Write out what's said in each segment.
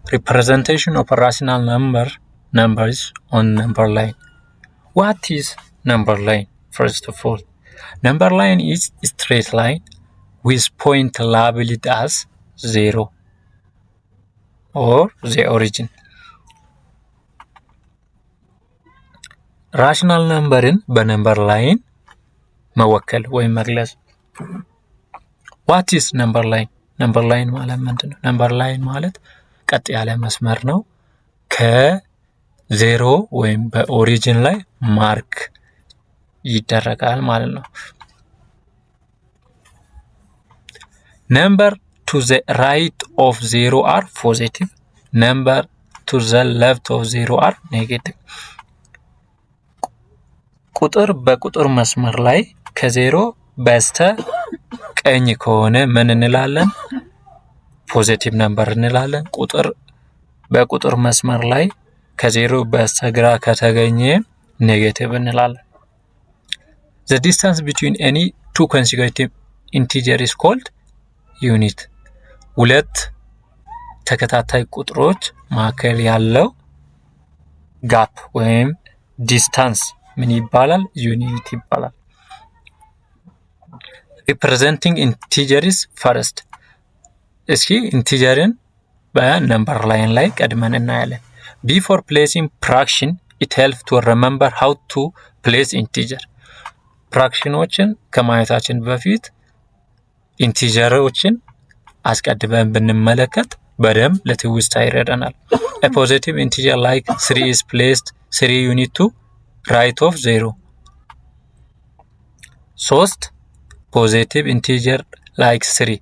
Representation of a rational numbers on number line. What is number line? First of all, number line is a straight line with point labeled as 0 or the origin. ራሽናል ነምበርን በነምበር ላይን መወከል ወይም መግለጽ። What is number line? ነምበር ላይን ማለት ምንድነው? ነምበር ላይን ማለት ቀጥ ያለ መስመር ነው። ከዜሮ ወይም በኦሪጂን ላይ ማርክ ይደረጋል ማለት ነው። Number to the right of 0 are positive. Number to the left of 0 are negative. ቁጥር በቁጥር መስመር ላይ ከዜሮ በስተ ቀኝ ከሆነ ምን እንላለን? ፖዚቲቭ ነምበር እንላለን። ቁጥር በቁጥር መስመር ላይ ከዜሮ በስተግራ ከተገኘ ኔጌቲቭ እንላለን። The distance between any two consecutive integer is called unit. ሁለት ተከታታይ ቁጥሮች መካከል ያለው ጋፕ ወይም ዲስታንስ ምን ይባላል? ዩኒት ይባላል። Representing integers first. እስኪ ኢንቲጀርን በነምበር ላይን ላይ ቀድመን እናያለን። Before placing fraction, it helps to remember how to place integer. ፍራክሽኖችን ከማየታችን በፊት ኢንቲጀሮችን አስቀድመን ብንመለከት በደንብ ለትውስታ ይረዳናል። A positive integer like 3 is placed 3 unit to right of 0. 3 positive integer like 3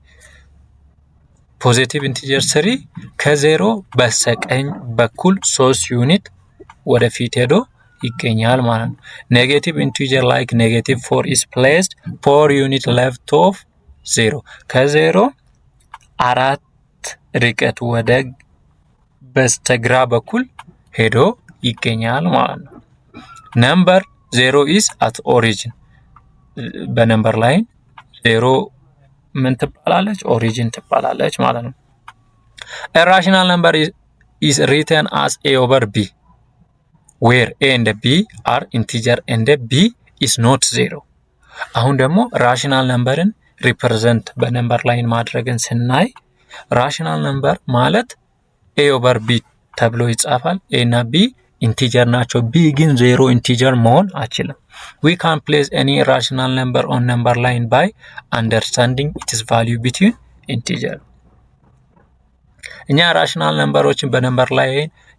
positive integer 3 ከ0 በስተቀኝ በኩል 3 ዩኒት ወደፊት ሄዶ ይገኛል ማለት ነው። Negative integer like negative 4 is placed 4 unit left of 0 ከ0 4 ርቀት ወደ በስተግራ በኩል ሄዶ ይገኛል ማለት ነው። Number 0 is at origin. በነምበር ላይን 0 ምን ትባላለች? ኦሪጂን ትባላለች ማለት ነው። A rational number is written as a over b where a and b are integer and b is not 0. አሁን ደግሞ ራሽናል ነምበርን ሪፕሬዘንት በነምበር ላይን ማድረግን ስናይ ራሽናል ነምበር ማለት a over b ተብሎ ይጻፋል። a እና b ኢንቲጀር ናቸው። b ግን 0 ኢንቲጀር መሆን አይችልም። We can place any rational number on number line by understanding its value between integer. እኛ ራሽናል ነምበሮችን በነምበር ላይ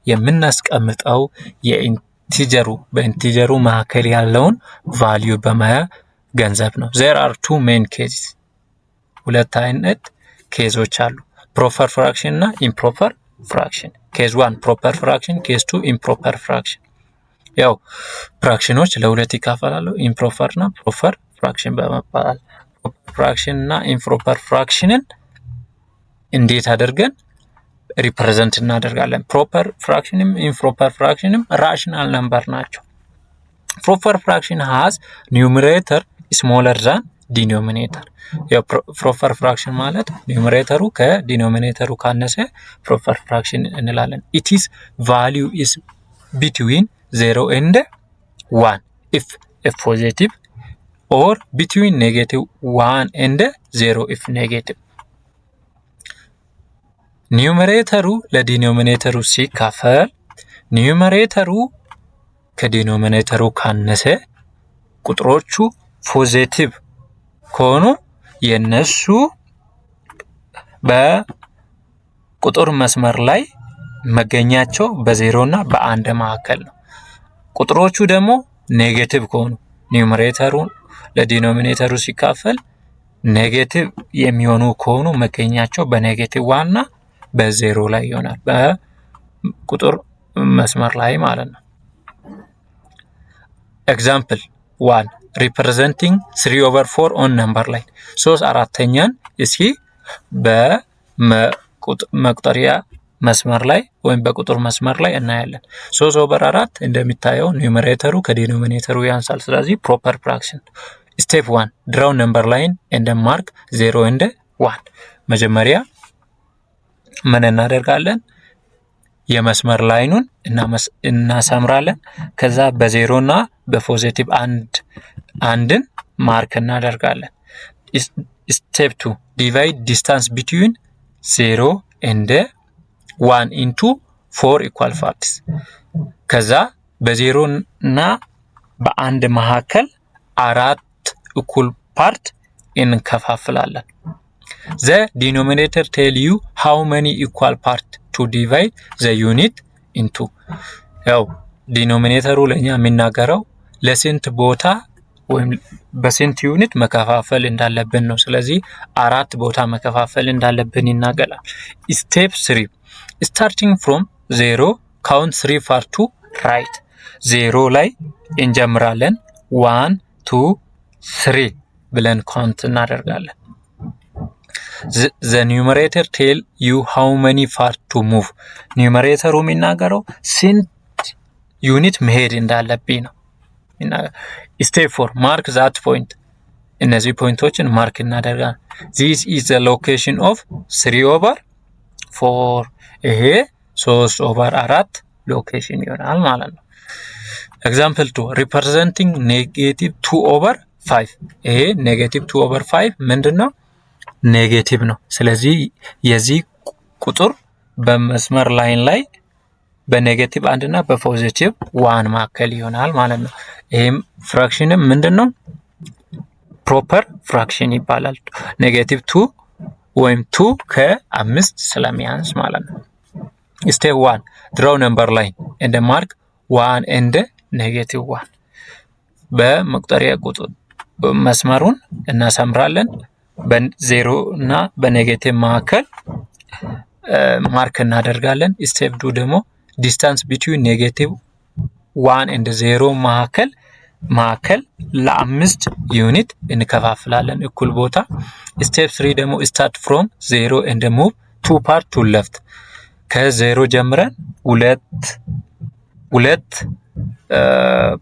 የምናስቀምጠው የኢንቲጀሩ በኢንቲጀሩ መካከል ያለውን ቫልዩ በመገንዘብ ነው። There are two main cases. ሁለት አይነት ኬዞች አሉ። proper fraction እና improper fraction. Case 1 proper fraction, case 2 improper fraction. ያው ፍራክሽኖች ለሁለት ይካፈላሉ። ኢምፕሮፐር እና ፕሮፐር ፍራክሽን በመባል ፕሮፐር ፍራክሽን እና ኢምፕሮፐር ፍራክሽንን እንዴት አድርገን ሪፕሬዘንት እናደርጋለን? ፕሮፐር ፍራክሽንም ኢምፕሮፐር ፍራክሽንም ራሽናል ነምበር ናቸው። ፕሮፐር ፍራክሽን ሃዝ ኒውመሬተር ስሞለር ዛን ዲኖሚኔተር። ያው ፕሮፐር ፍራክሽን ማለት ኒውመሬተሩ ከዲኖሚኔተሩ ካነሰ ፕሮፐር ፍራክሽን እንላለን። it is value is between 0 and 1 if positive or between negative 1 and 0 if negative. ኒውመሬተሩ ለዲኖሚኔተሩ ሲካፈል ኒውመሬተሩ ከዲኖሚኔተሩ ካነሰ ቁጥሮቹ ፖዚቲቭ ከሆኑ የነሱ በቁጥር መስመር ላይ መገኛቸው በ0 እና በ1 መካከል ነው። ቁጥሮቹ ደግሞ ኔጌቲቭ ከሆኑ ኒውመሬተሩ ለዲኖሚኔተሩ ሲካፈል ኔጌቲቭ የሚሆኑ ከሆኑ መገኛቸው በኔጌቲቭ 1 እና በ0 ላይ ይሆናል። በቁጥር መስመር ላይ ማለት ነው። ኤግዛምፕል 1 representing 3/4 on number line 3/4ኛን እስኪ በመቁጠሪያ መስመር ላይ ወይም በቁጥር መስመር ላይ እናያለን። 3/4 እንደሚታየው ኒውመሬተሩ ከዲኖሚኔተሩ ያንሳል። ስለዚህ ፕሮፐር ፍራክሽን። ስቴፕ 1 draw number line and mark 0 and 1። መጀመሪያ ምን እናደርጋለን? የመስመር ላይኑን እናሰምራለን። ከዛ በዜሮ እና በፖዚቲቭ አንድን ማርክ እናደርጋለን። ስቴፕ 2 ዲቫይድ ዲስታንስ ቢትዊን 0 and 1 into 4 equal parts። ከዛ በዜሮ እና በአንድ መካከል 4 እኩል ፓርት እንከፋፍላለን። The denominator tell you how many equal part to divide the unit into። ያው ዲኖሚኔተሩ ለኛ የሚናገረው ለስንት ቦታ ወይም በስንት ዩኒት መከፋፈል እንዳለብን ነው። ስለዚህ 4 ቦታ መከፋፈል እንዳለብን ይናገራል። ስቴፕ 3 starting from 0 count 3 part to right። 0 ላይ እንጀምራለን 1 2 3 ብለን ካውንት እናደርጋለን። The numerator tell you how many part to move። ኒውመሬተሩ የሚናገረው ስንት ዩኒት መሄድ እንዳለብኝ ነው። ስቴፕ 4 mark that point። እነዚህ ፖይንቶችን ማርክ እናደርጋለን። This is the location of 3/4። ይሄ 3/4 ሎኬሽን ይሆናል ማለት ነው። ኤግዛምፕል 2 representing -2/5። ይሄ -2/5 ምንድነው? ኔጌቲቭ ነው። ስለዚህ የዚህ ቁጥር በመስመር ላይን ላይ በኔጌቲቭ 1 እና በፖዚቲቭ 1 መካከል ይሆናል ማለት ነው። ይሄም ፍራክሽንም ምንድነው? ፕሮፐር ፍራክሽን ይባላል። -2 ወይም 2 ከ5 ስለሚያንስ ማለት ነው። ስቴፕ 1 draw number line and mark 1 and -1። በመቁጠሪያ ቁጥር መስመሩን እናሰምራለን። በ0 እና በኔጌቲቭ መካከል ማርክ እናደርጋለን። ስቴፕ 2 ደግሞ ዲስታንስ ቢትዊን -1 and 0 መካከል ለ5 ዩኒት እንከፋፍላለን እኩል ቦታ። ስቴፕ 3 ደግሞ start from 0 and move 2 part to left። ከ0 ጀምረን ሁለት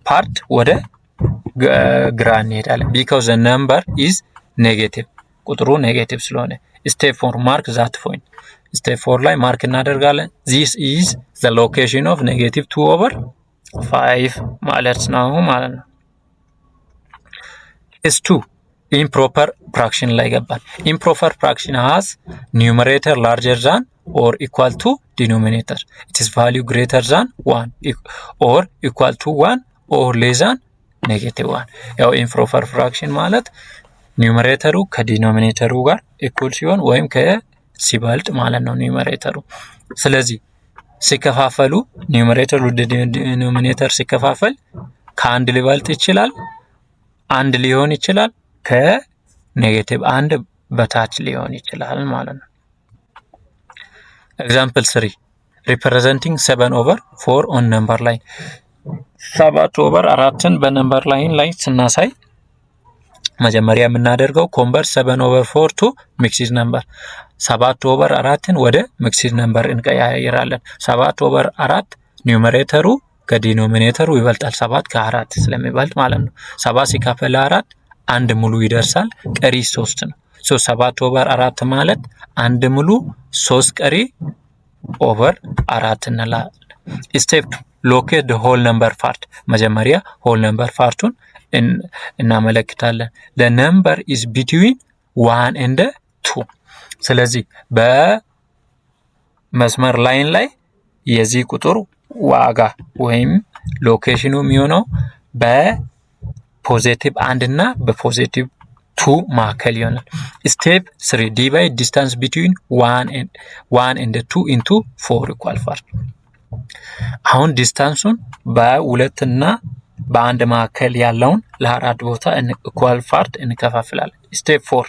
ፓርት ወደ ግራ እንሄዳለን። because the number is negative። ቁጥሩ ኔጌቲቭ ስለሆነ። ስቴፕ 4 ማርክ ዛት ፖይንት። ስቴፕ 4 ላይ ማርክ እናደርጋለን። this is the location of -2/5 ማለት ነው። Case 2 improper fraction ላይ ገባን። improper fraction has numerator larger than or equal to denominator. It is value greater than 1 or equal to 1 or less than -1። ያው improper fraction ማለት ኒውመሬተሩ ከዲኖሚኔተሩ ጋር እኩል ሲሆን ወይም ከሲበልጥ ማለት ነው ኒውመሬተሩ። ስለዚህ ሲከፋፈሉ ኒውመሬተሩ ዲኖሚኔተር ሲከፋፈል ከአንድ ሊበልጥ ይችላል፣ አንድ ሊሆን ይችላል፣ ከ-1 በታች ሊሆን ይችላል ማለት ነው። ኤግዛምፕል 3 representing 7/4 on number line። 7/4ን በነምበር ላይን ላይ ስናሳይ መጀመሪያ የምናደርገው ኮንቨርት 7/4 to mixed number። 7/4ን ወደ mixed number እንቀያየራለን። 7/4 ኒውመሬተሩ ከዲኖሚኔተሩ ይበልጣል። 7 ከ4 ስለሚበልጥ ማለት ነው። 7 ሲካፈል 4 አንድ ሙሉ ይደርሳል። ቀሪ 3 ነው። 7/4 ማለት አንድ ሙሉ 3 ቀሪ ኦቨር 4 እንላለን። ስቴፕ 2 locate the whole number part። መጀመሪያ whole number ፓርቱን እናመለክታለን። the number is between 1 and 2። ስለዚህ በመስመር ላይን ላይ የዚህ ቁጥር ዋጋ ወይም ሎኬሽኑ የሚሆነው በፖዚቲቭ 1 እና በፖዚቲቭ 2 መካከል ይሆናል። ስቴፕ 3 divide distance between 1 and 2 into 4 equal part። አሁን ዲስታንሱን በ2 እና በ1 መካከል ያለውን ለ4 ቦታ ኢኳል ፓርት እንከፋፍላለን። ስቴፕ 4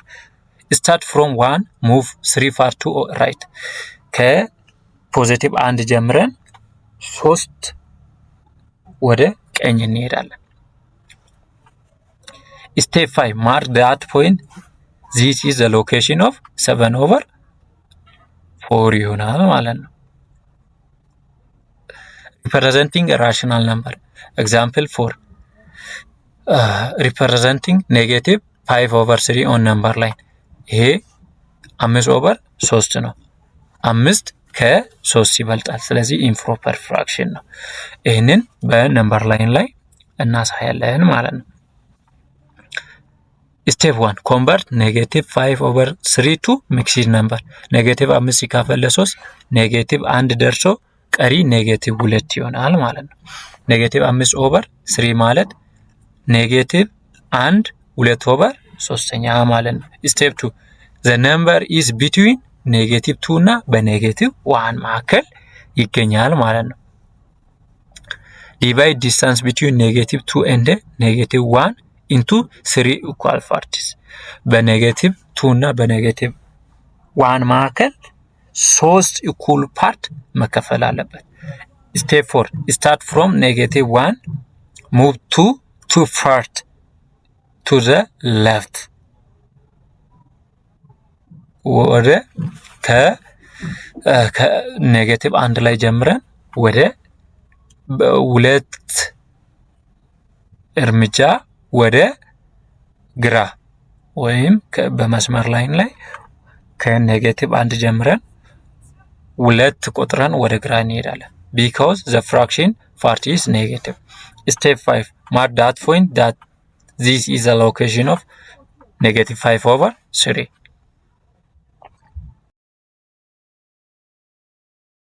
start from 1 move 3 part to right። ከፖዚቲቭ 1 ጀምረን 3 ወደ ቀኝ እንሄዳለን። ስቴፕ 5 mark that point። this is the location of 7/4 ይሆናል ማለት ነው። representing a rational number። example 4 representing -5/3 on number line። ይሄ 5/3 ነው። 5 ከ3 ይበልጣል። ስለዚህ ኢምፕሮፐር ፍራክሽን ነው። ይህንን በነምበር ላይን ላይ እናሳያለን ማለት ነው። ስቴፕ 1 ኮንቨርት -5/3 ቱ ሚክስድ ነምበር። -5 ሲካፈል ለ3 -1 ደርሶ ቀሪ -2 ይሆናል ማለት ነው። -5/3 ማለት -1 2/3 ማለት ነው። ስቴፕ 2 the number is between -2 እና በ-1 መካከል ይገኛል ማለት ነው። divide distance between -2 and -1 into 3 equal parts። በ-2 እና በ-1 መካከል 3 equal part መከፈል አለበት። ስቴፕ 4 start from -1 move to 2 part to the left። ወደ ከ-1 ላይ ጀምረን ወደ 2 እርምጃ ወደ ግራ ወይም በመስመር ላይን ላይ ከ-1 ጀምረን 2 ቆጥረን ወደ ግራ እንሄዳለን። because the fraction part is negative። step 5 mark that point that this is the location of -5/3